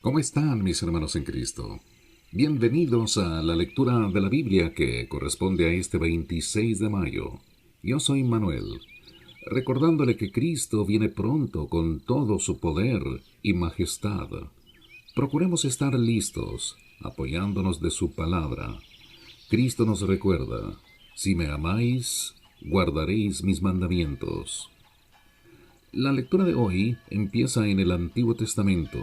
¿Cómo están mis hermanos en Cristo? Bienvenidos a la lectura de la Biblia que corresponde a este 26 de mayo. Yo soy Manuel, recordándole que Cristo viene pronto con todo su poder y majestad. Procuremos estar listos, apoyándonos de su palabra. Cristo nos recuerda, si me amáis, guardaréis mis mandamientos. La lectura de hoy empieza en el Antiguo Testamento.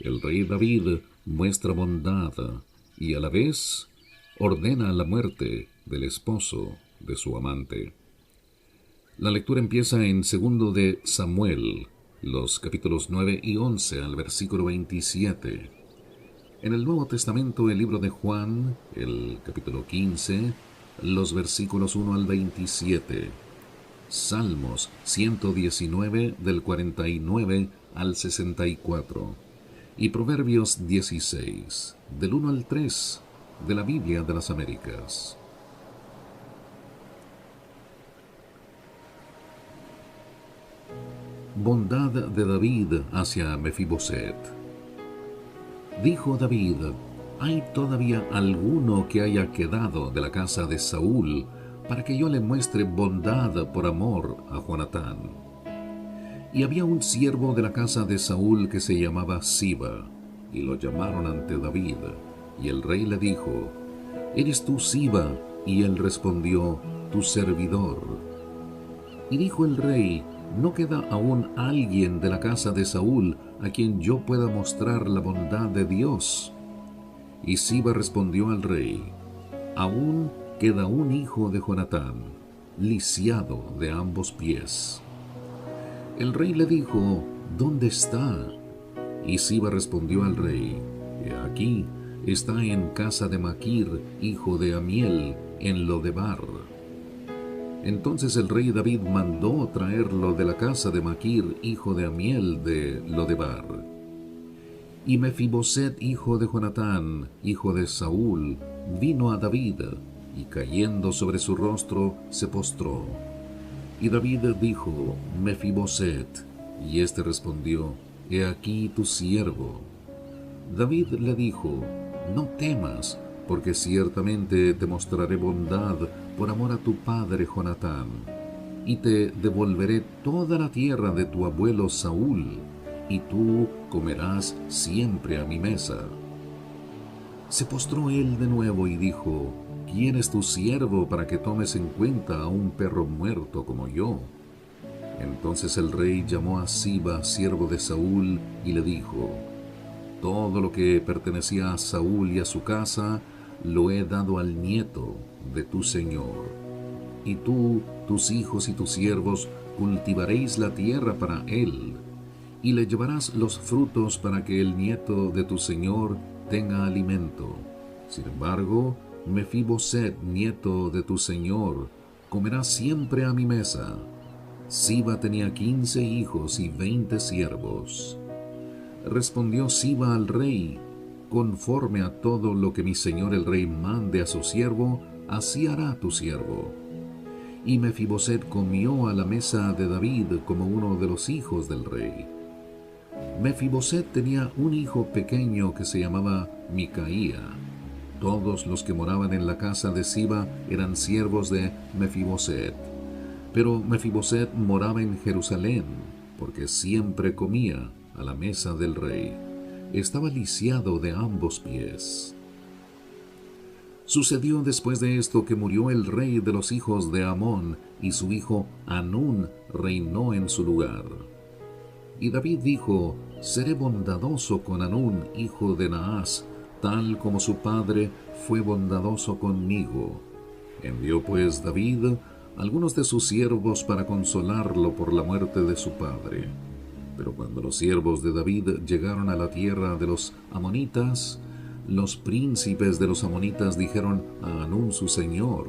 El rey David muestra bondad y a la vez ordena la muerte del esposo de su amante. La lectura empieza en segundo de Samuel, los capítulos 9 y 11 al versículo 27. En el Nuevo Testamento, el libro de Juan, el capítulo 15, los versículos 1 al 27. Salmos 119 del 49 al 64 y Proverbios 16 del 1 al 3 de la Biblia de las Américas. Bondad de David hacia Mefiboset. Dijo David: ¿hay todavía alguno que haya quedado de la casa de Saúl para que yo le muestre bondad por amor a Jonatán? Y había un siervo de la casa de Saúl que se llamaba Siba, y lo llamaron ante David. Y el rey le dijo: ¿eres tú Siba? Y él respondió: tu servidor. Y dijo el rey: ¿no queda aún alguien de la casa de Saúl a quien yo pueda mostrar la bondad de Dios? Y Siba respondió al rey: aún queda un hijo de Jonatán, lisiado de ambos pies. El rey le dijo: ¿dónde está? Y Siba respondió al rey: he aquí, está en casa de Maquir, hijo de Amiel, en Lodebar. Entonces el rey David mandó traerlo de la casa de Maquir, hijo de Amiel, de Lodebar. Y Mefiboset, hijo de Jonatán, hijo de Saúl, vino a David, y cayendo sobre su rostro, se postró. Y David dijo: Mefiboset. Y éste respondió: he aquí tu siervo. David le dijo: no temas, porque ciertamente te mostraré bondad por amor a tu padre Jonatán, y te devolveré toda la tierra de tu abuelo Saúl, y tú comerás siempre a mi mesa. Se postró él de nuevo y dijo: ¿quién es tu siervo para que tomes en cuenta a un perro muerto como yo? Entonces el rey llamó a Siba, siervo de Saúl, y le dijo: todo lo que pertenecía a Saúl y a su casa lo he dado al nieto de tu señor. Y tú, tus hijos y tus siervos cultivaréis la tierra para él, y le llevarás los frutos para que el nieto de tu señor tenga alimento. Sin embargo, Mefiboset, nieto de tu señor, comerá siempre a mi mesa. Siba tenía 15 hijos y 20 siervos. Respondió Siba al rey: conforme a todo lo que mi señor el rey mande a su siervo, así hará tu siervo. Y Mefiboset comió a la mesa de David como uno de los hijos del rey. Mefiboset tenía un hijo pequeño que se llamaba Micaía. Todos los que moraban en la casa de Siba eran siervos de Mefiboset. Pero Mefiboset moraba en Jerusalén, porque siempre comía a la mesa del rey. Estaba lisiado de ambos pies. Sucedió después de esto que murió el rey de los hijos de Amón, y su hijo Anún reinó en su lugar. Y David dijo: seré bondadoso con Anún, hijo de Naas, tal como su padre fue bondadoso conmigo. Envió pues David algunos de sus siervos para consolarlo por la muerte de su padre. Pero cuando los siervos de David llegaron a la tierra de los amonitas, los príncipes de los amonitas dijeron a Anún su señor: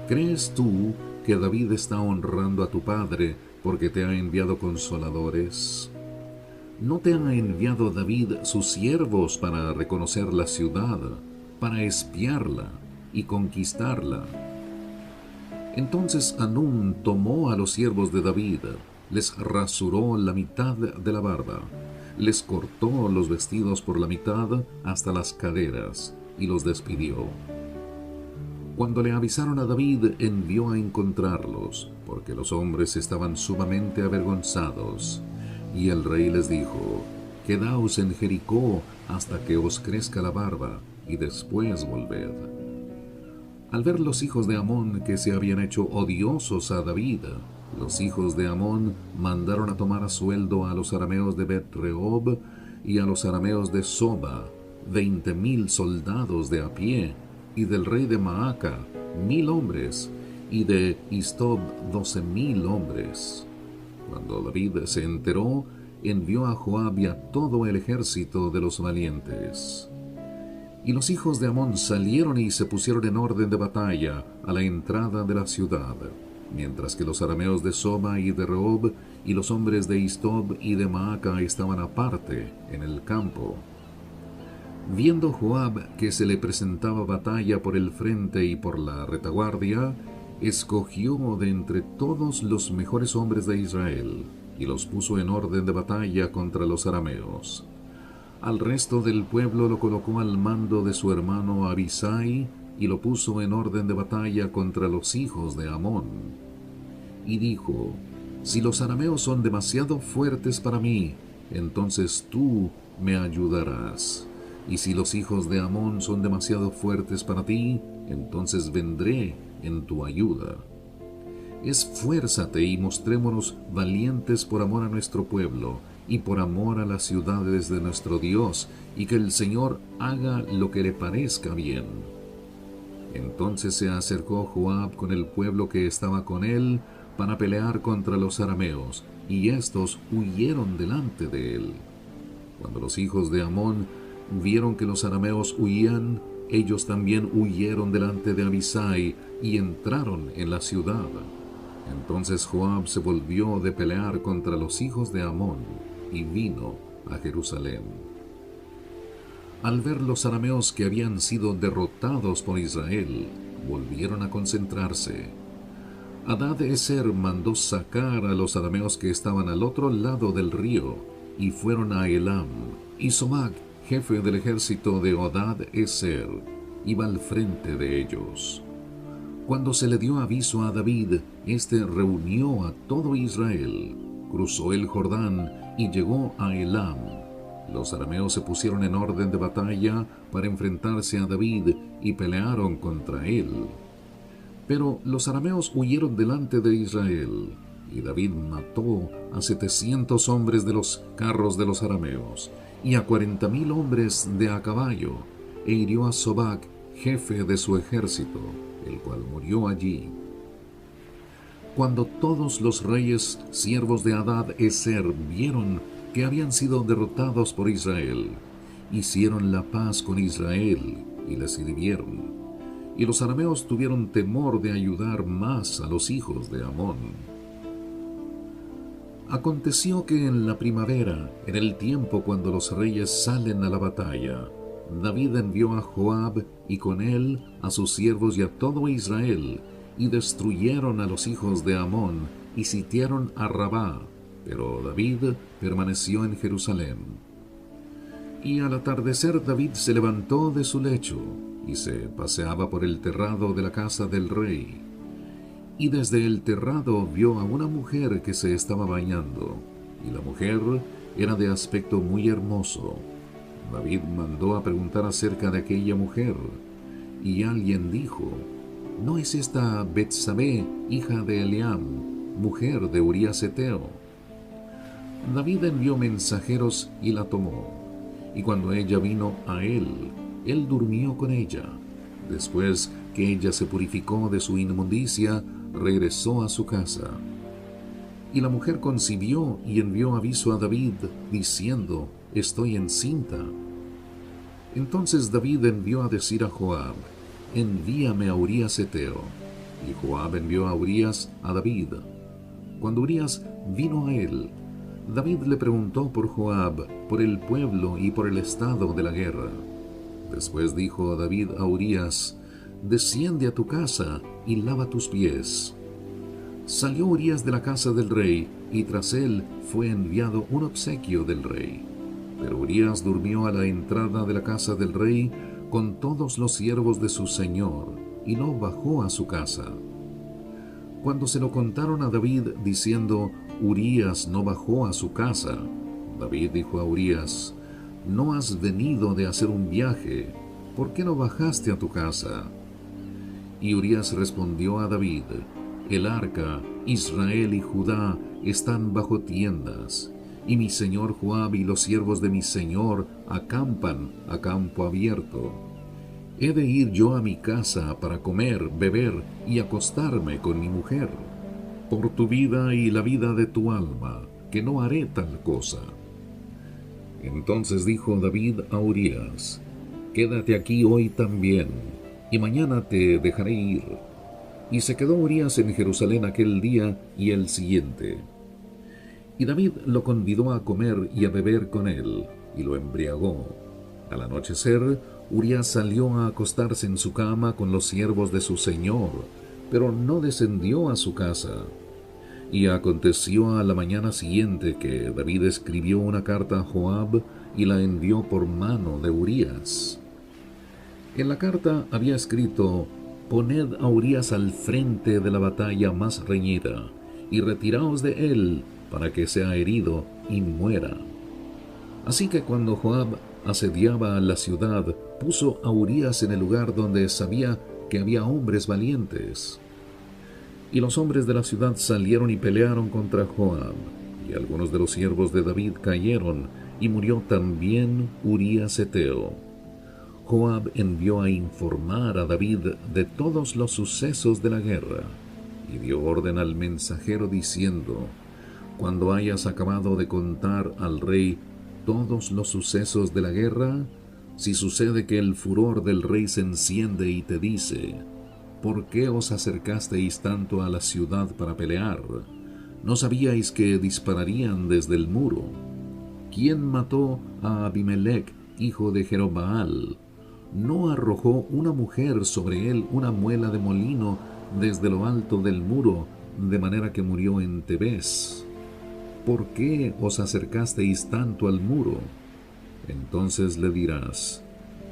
¿crees tú que David está honrando a tu padre porque te ha enviado consoladores? ¿No te ha enviado David sus siervos para reconocer la ciudad, para espiarla y conquistarla? Entonces tomó a los siervos de David, les rasuró la mitad de la barba, les cortó los vestidos por la mitad hasta las caderas y los despidió. Cuando le avisaron a David, envió a encontrarlos, porque los hombres estaban sumamente avergonzados. Y el rey les dijo: Quedaos en Jericó hasta que os crezca la barba, y después volved. Al ver los hijos de Amón que se habían hecho odiosos a David, los hijos de Amón mandaron a tomar a sueldo a los arameos de Bet-Rehob y a los arameos de Soba, 20,000 soldados de a pie, y del rey de Maaca 1,000 hombres, y de Istob 12,000 hombres. Cuando David se enteró, envió a Joab y a todo el ejército de los valientes. Y los hijos de Amón salieron y se pusieron en orden de batalla a la entrada de la ciudad, mientras que los arameos de Soba y de Rehob y los hombres de Istob y de Maaca estaban aparte en el campo. Viendo Joab que se le presentaba batalla por el frente y por la retaguardia, escogió de entre todos los mejores hombres de Israel y los puso en orden de batalla contra los arameos. Al resto del pueblo lo colocó al mando de su hermano Abisai y lo puso en orden de batalla contra los hijos de Amón. Y dijo: Si los arameos son demasiado fuertes para mí, entonces tú me ayudarás. Y si los hijos de Amón son demasiado fuertes para ti, entonces vendré en tu ayuda. Esfuérzate y mostrémonos valientes por amor a nuestro pueblo y por amor a las ciudades de nuestro Dios, y que el Señor haga lo que le parezca bien. Entonces se acercó Joab con el pueblo que estaba con él para pelear contra los arameos, y éstos huyeron delante de él. Cuando los hijos de Amón vieron que los arameos huían, ellos también huyeron delante de Abisai y entraron en la ciudad. Entonces Joab se volvió de pelear contra los hijos de Amón y vino a Jerusalén. Al ver los arameos que habían sido derrotados por Israel, volvieron a concentrarse. Hadad-ezer mandó sacar a los arameos que estaban al otro lado del río, y fueron a Elam, y Sobac, jefe del ejército de Hadad-ezer, iba al frente de ellos. Cuando se le dio aviso a David, éste reunió a todo Israel, cruzó el Jordán y llegó a Elam. Los arameos se pusieron en orden de batalla para enfrentarse a David y pelearon contra él. Pero los arameos huyeron delante de Israel, y David mató a 700 hombres de los carros de los arameos y a 40,000 hombres de a caballo, e hirió a Sobac, jefe de su ejército, el cual murió allí. Cuando todos los reyes siervos de Hadad-ezer vieron que habían sido derrotados por Israel, hicieron la paz con Israel y le sirvieron. Y los arameos tuvieron temor de ayudar más a los hijos de Amón. Aconteció que en la primavera, en el tiempo cuando los reyes salen a la batalla, David envió a Joab y con él a sus siervos y a todo Israel, y destruyeron a los hijos de Amón y sitiaron a Rabá, pero David permaneció en Jerusalén. Y al atardecer David se levantó de su lecho y se paseaba por el terrado de la casa del rey. Y desde el terrado vio a una mujer que se estaba bañando, y la mujer era de aspecto muy hermoso. David mandó a preguntar acerca de aquella mujer, y alguien dijo: ¿No es esta Betsabé, hija de Eliam, mujer de Urías Eteo? David envió mensajeros y la tomó, y cuando ella vino a él durmió con ella. Después que ella se purificó de su inmundicia, regresó a su casa. Y la mujer concibió y envió aviso a David, diciendo: Estoy encinta. Entonces David envió a decir a Joab: Envíame a Urías Eteo. Y Joab envió a Urías a David. Cuando Urías vino a él, David le preguntó por Joab, por el pueblo y por el estado de la guerra. Después dijo David a Urías: Desciende a tu casa y lava tus pies. Salió Urías de la casa del rey, y tras él fue enviado un obsequio del rey. Pero Urías durmió a la entrada de la casa del rey con todos los siervos de su señor, y no bajó a su casa. Cuando se lo contaron a David diciendo, Urías no bajó a su casa, David dijo a Urías, ¿no has venido de hacer un viaje? ¿Por qué no bajaste a tu casa? Y Urías respondió a David, el arca, Israel y Judá están bajo tiendas, y mi señor Joab y los siervos de mi señor acampan a campo abierto. ¿He de ir yo a mi casa para comer, beber y acostarme con mi mujer? Por tu vida y la vida de tu alma, que no haré tal cosa. Entonces dijo David a Urías, quédate aquí hoy también, y mañana te dejaré ir. Y se quedó Urías en Jerusalén aquel día y el siguiente. Y David lo convidó a comer y a beber con él, y lo embriagó. Al anochecer, Urías salió a acostarse en su cama con los siervos de su señor, pero no descendió a su casa. Y aconteció a la mañana siguiente que David escribió una carta a Joab y la envió por mano de Urías. En la carta había escrito, poned a Urías al frente de la batalla más reñida, y retiraos de él, para que sea herido y muera. Así que cuando Joab asediaba la ciudad, puso a Urías en el lugar donde sabía que había hombres valientes. Y los hombres de la ciudad salieron y pelearon contra Joab, y algunos de los siervos de David cayeron, y murió también Urías heteo. Joab envió a informar a David de todos los sucesos de la guerra, y dio orden al mensajero diciendo, cuando hayas acabado de contar al rey todos los sucesos de la guerra, si sucede que el furor del rey se enciende y te dice, ¿por qué os acercasteis tanto a la ciudad para pelear? ¿No sabíais que dispararían desde el muro? ¿Quién mató a Abimelech, hijo de Jerobbaal? ¿No arrojó una mujer sobre él una muela de molino desde lo alto del muro, de manera que murió en Tebés? ¿Por qué os acercasteis tanto al muro? Entonces le dirás,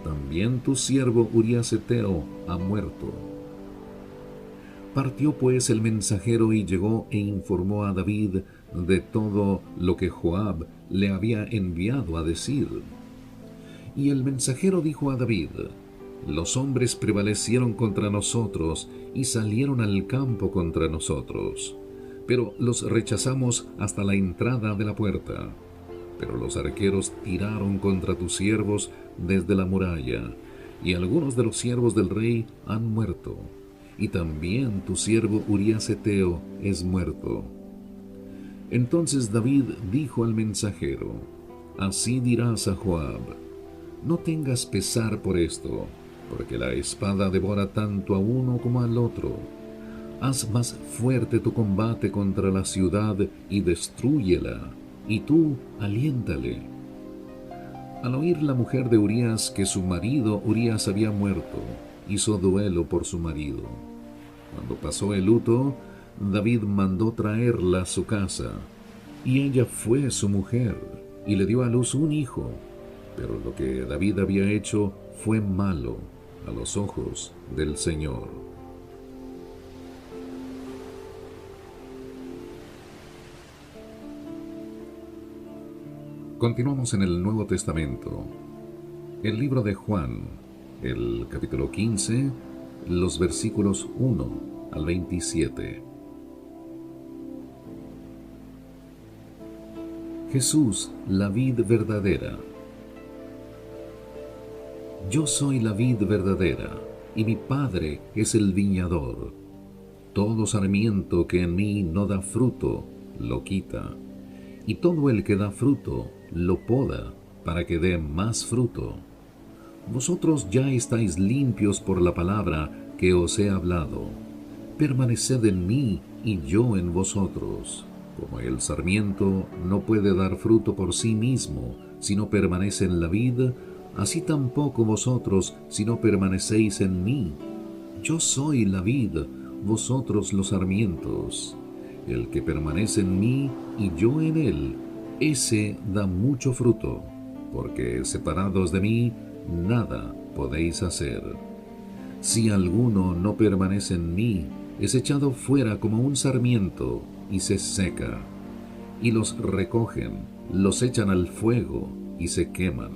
también tu siervo Urías heteo ha muerto. Partió pues el mensajero y llegó e informó a David de todo lo que Joab le había enviado a decir. Y el mensajero dijo a David, los hombres prevalecieron contra nosotros y salieron al campo contra nosotros, pero los rechazamos hasta la entrada de la puerta. Pero los arqueros tiraron contra tus siervos desde la muralla, y algunos de los siervos del rey han muerto, y también tu siervo Urías heteo es muerto. Entonces David dijo al mensajero, así dirás a Joab, no tengas pesar por esto, porque la espada devora tanto a uno como al otro. Haz más fuerte tu combate contra la ciudad y destrúyela, y tú aliéntale. Al oír la mujer de Urías que su marido Urías había muerto, hizo duelo por su marido. Cuando pasó el luto, David mandó traerla a su casa, y ella fue su mujer, y le dio a luz un hijo. Pero lo que David había hecho fue malo a los ojos del Señor. Continuamos en el Nuevo Testamento. El libro de Juan, el capítulo 15, los versículos 1 al 27. Jesús, la vid verdadera. Yo soy la vid verdadera, y mi Padre es el viñador. Todo sarmiento que en mí no da fruto, lo quita, y todo el que da fruto, lo poda, para que dé más fruto. Vosotros ya estáis limpios por la palabra que os he hablado. Permaneced en mí y yo en vosotros. Como el sarmiento no puede dar fruto por sí mismo si no permanece en la vid, así tampoco vosotros si no permanecéis en mí. Yo soy la vid, vosotros los sarmientos. El que permanece en mí y yo en él, ese da mucho fruto, porque separados de mí, nada podéis hacer. Si alguno no permanece en mí, es echado fuera como un sarmiento y se seca, y los recogen, los echan al fuego y se queman.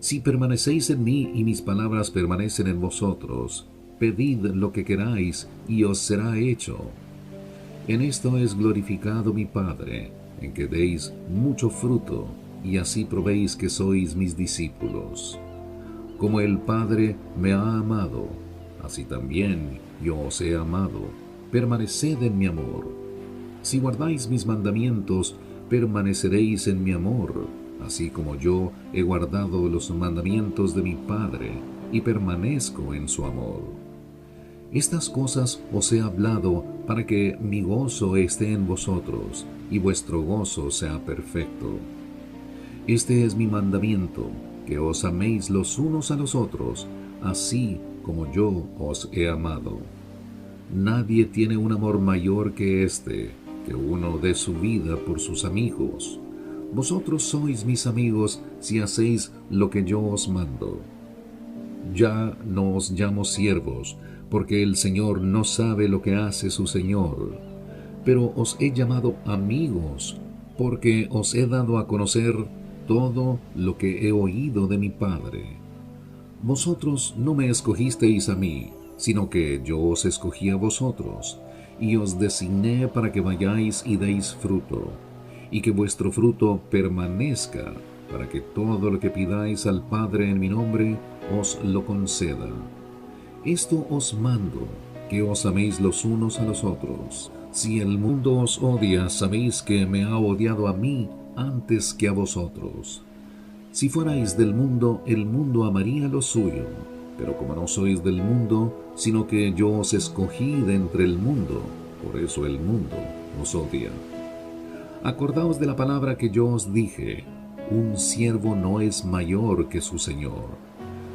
Si permanecéis en mí y mis palabras permanecen en vosotros, pedid lo que queráis y os será hecho. En esto es glorificado mi Padre, en que deis mucho fruto, y así probéis que sois mis discípulos. Como el Padre me ha amado, así también yo os he amado. Permaneced en mi amor. Si guardáis mis mandamientos, permaneceréis en mi amor, así como yo he guardado los mandamientos de mi Padre, y permanezco en su amor. Estas cosas os he hablado para que mi gozo esté en vosotros, y vuestro gozo sea perfecto. Este es mi mandamiento, que os améis los unos a los otros, así como yo os he amado. Nadie tiene un amor mayor que este, que uno dé su vida por sus amigos. Vosotros sois mis amigos si hacéis lo que yo os mando. Ya no os llamo siervos, porque el Señor no sabe lo que hace su Señor, pero os he llamado amigos, porque os he dado a conocer todo lo que he oído de mi Padre. Vosotros no me escogisteis a mí, sino que yo os escogí a vosotros, y os designé para que vayáis y deis fruto, y que vuestro fruto permanezca, para que todo lo que pidáis al Padre en mi nombre os lo conceda. Esto os mando, que os améis los unos a los otros. Si el mundo os odia, sabéis que me ha odiado a mí antes que a vosotros. Si fuerais del mundo, el mundo amaría lo suyo, pero como no sois del mundo, sino que yo os escogí de entre el mundo, por eso el mundo os odia. Acordaos de la palabra que yo os dije: un siervo no es mayor que su Señor.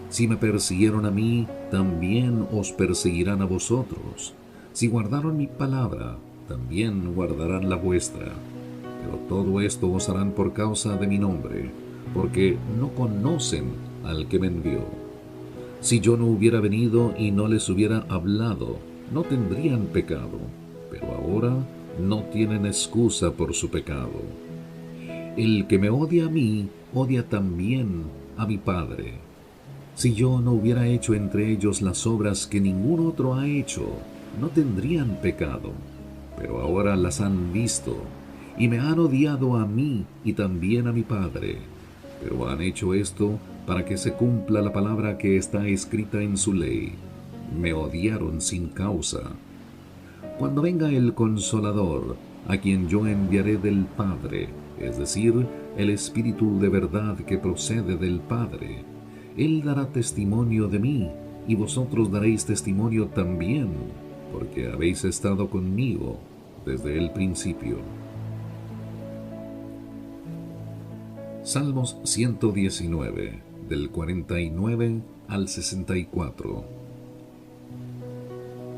Si me persiguieron a mí, también os perseguirán a vosotros. Si guardaron mi palabra, también guardarán la vuestra. Pero todo esto os harán por causa de mi nombre, porque no conocen al que me envió. Si yo no hubiera venido y no les hubiera hablado, no tendrían pecado, pero ahora no tienen excusa por su pecado. El que me odia a mí, odia también a mi Padre. Si yo no hubiera hecho entre ellos las obras que ningún otro ha hecho, no tendrían pecado, pero ahora las han visto, y me han odiado a mí y también a mi Padre. Pero han hecho esto para que se cumpla la palabra que está escrita en su ley. Me odiaron sin causa. Cuando venga el Consolador, a quien yo enviaré del Padre, es decir, el Espíritu de verdad que procede del Padre, Él dará testimonio de mí, y vosotros daréis testimonio también, porque habéis estado conmigo desde el principio. Salmos 119, del 49 al 64.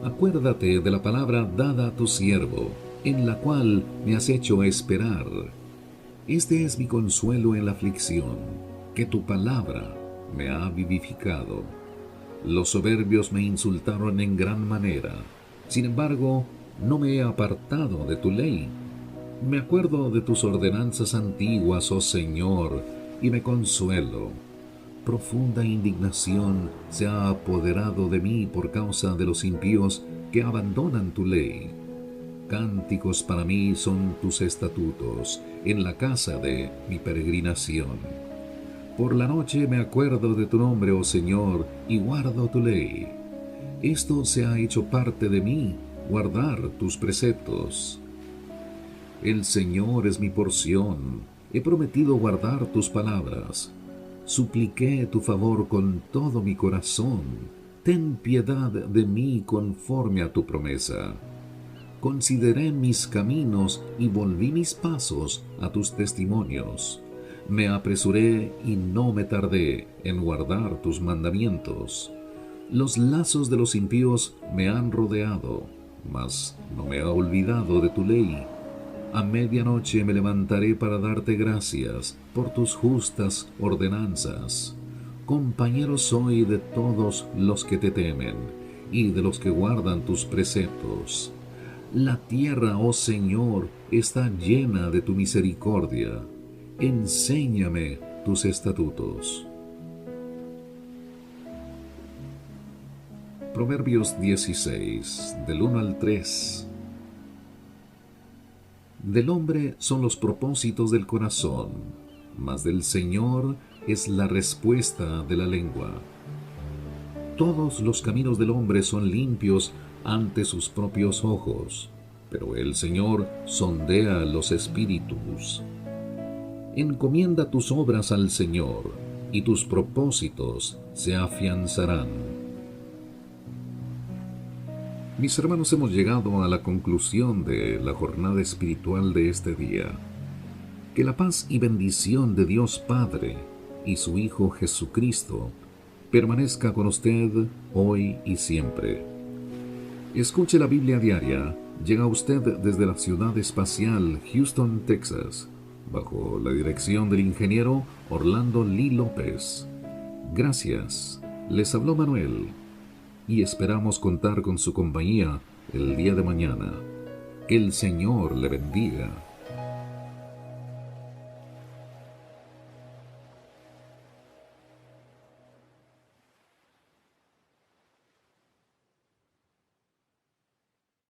Acuérdate de la palabra dada a tu siervo, en la cual me has hecho esperar. Este es mi consuelo en la aflicción, que tu palabra me ha vivificado. Los soberbios me insultaron en gran manera, sin embargo, no me he apartado de tu ley. Me acuerdo de tus ordenanzas antiguas, oh Señor, y me consuelo. Profunda indignación se ha apoderado de mí por causa de los impíos que abandonan tu ley. Cánticos para mí son tus estatutos en la casa de mi peregrinación. Por la noche me acuerdo de tu nombre, oh Señor, y guardo tu ley. Esto se ha hecho parte de mí, guardar tus preceptos. El Señor es mi porción, he prometido guardar tus palabras. Supliqué tu favor con todo mi corazón. Ten piedad de mí conforme a tu promesa. Consideré mis caminos y volví mis pasos a tus testimonios. Me apresuré y no me tardé en guardar tus mandamientos. Los lazos de los impíos me han rodeado, mas no me he olvidado de tu ley. A medianoche me levantaré para darte gracias por tus justas ordenanzas. Compañero soy de todos los que te temen y de los que guardan tus preceptos. La tierra, oh Señor, está llena de tu misericordia. Enséñame tus estatutos. Proverbios 16, del 1 al 3. Del hombre son los propósitos del corazón, mas del Señor es la respuesta de la lengua. Todos los caminos del hombre son limpios ante sus propios ojos, pero el Señor sondea los espíritus. Encomienda tus obras al Señor, y tus propósitos se afianzarán. Mis hermanos, hemos llegado a la conclusión de la jornada espiritual de este día. Que la paz y bendición de Dios Padre y su Hijo Jesucristo permanezca con usted hoy y siempre. Escuche la Biblia diaria. Llega a usted desde la ciudad espacial Houston, Texas, bajo la dirección del ingeniero Orlando Lee López. Gracias. Les habló Manuel. Y esperamos contar con su compañía el día de mañana. Que el Señor le bendiga.